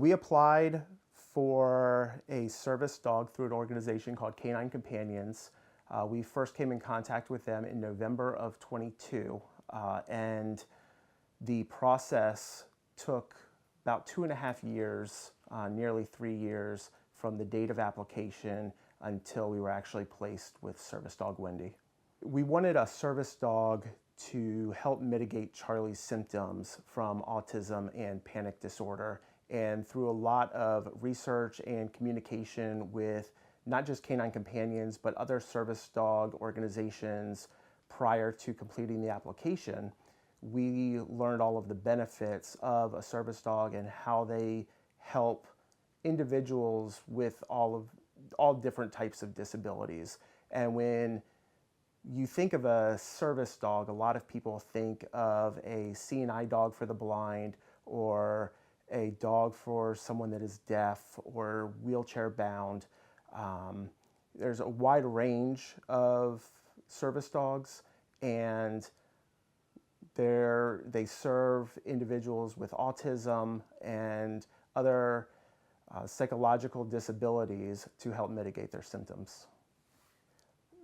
we applied for a service dog through an organization called Canine Companions. We first came in contact with them in November of 22, and the process took about 2.5 years, nearly 3 years, from the date of application until we were actually placed with service dog Wendy. We wanted a service dog to help mitigate Charlie's symptoms from autism and panic disorder. And through a lot of research and communication with not just Canine Companions, but other service dog organizations prior to completing the application, we learned all of the benefits of a service dog and how they help individuals with all different types of disabilities. And when you think of a service dog, a lot of people think of a CNI dog for the blind, or a dog for someone that is deaf or wheelchair bound. There's a wide range of service dogs, and they serve individuals with autism and other psychological disabilities to help mitigate their symptoms.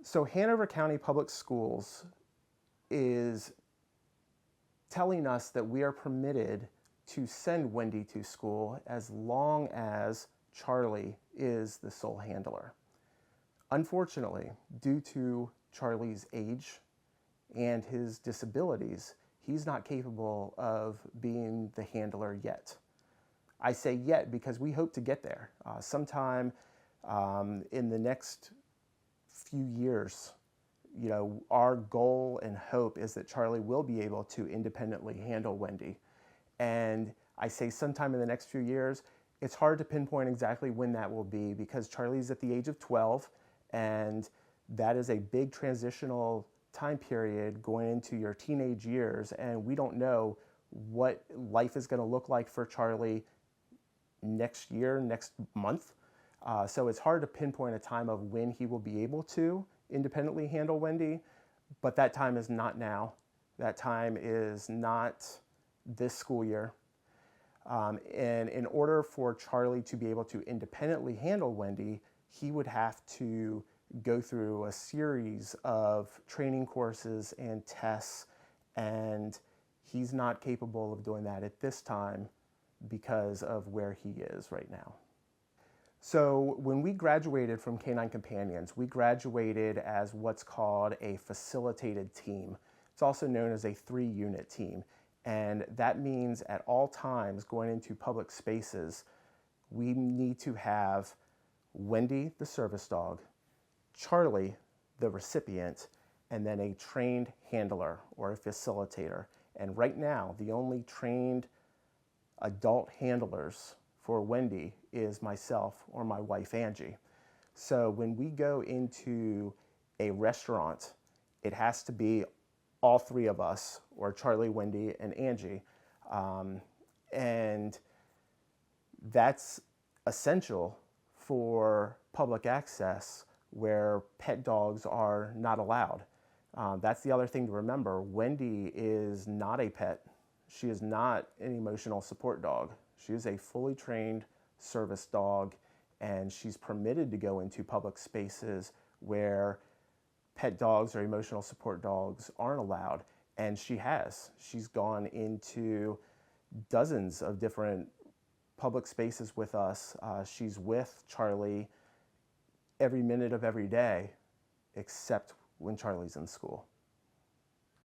So Hanover County Public Schools is telling us that we are permitted to send Wendy to school as long as Charlie is the sole handler. Unfortunately, due to Charlie's age and his disabilities, he's not capable of being the handler yet. I say yet because we hope to get there. Sometime in the next few years, our goal and hope is that Charlie will be able to independently handle Wendy. And I say sometime in the next few years. It's hard to pinpoint exactly when that will be because Charlie's at the age of 12, and that is a big transitional time period going into your teenage years, and we don't know what life is going to look like for Charlie next year, next month. So it's hard to pinpoint a time of when he will be able to independently handle Wendy, but that time is not now. That time is not this school year. And in order for Charlie to be able to independently handle Wendy, he would have to go through a series of training courses and tests, and he's not capable of doing that at this time because of where he is right now. So when we graduated from Canine Companions, we graduated as what's called a facilitated team. It's also known as a 3-unit team. And that means at all times going into public spaces, we need to have Wendy, the service dog, Charlie, the recipient, and then a trained handler or a facilitator. And right now, the only trained adult handlers for Wendy is myself or my wife, Angie. So when we go into a restaurant, it has to be all 3 of us, or Charlie, Wendy, and Angie. And that's essential for public access where pet dogs are not allowed. That's the other thing to remember. Wendy is not a pet. She is not an emotional support dog. She is a fully trained service dog, and she's permitted to go into public spaces where pet dogs or emotional support dogs aren't allowed. And she's gone into dozens of different public spaces with us. She's with Charlie every minute of every day, except when Charlie's in school.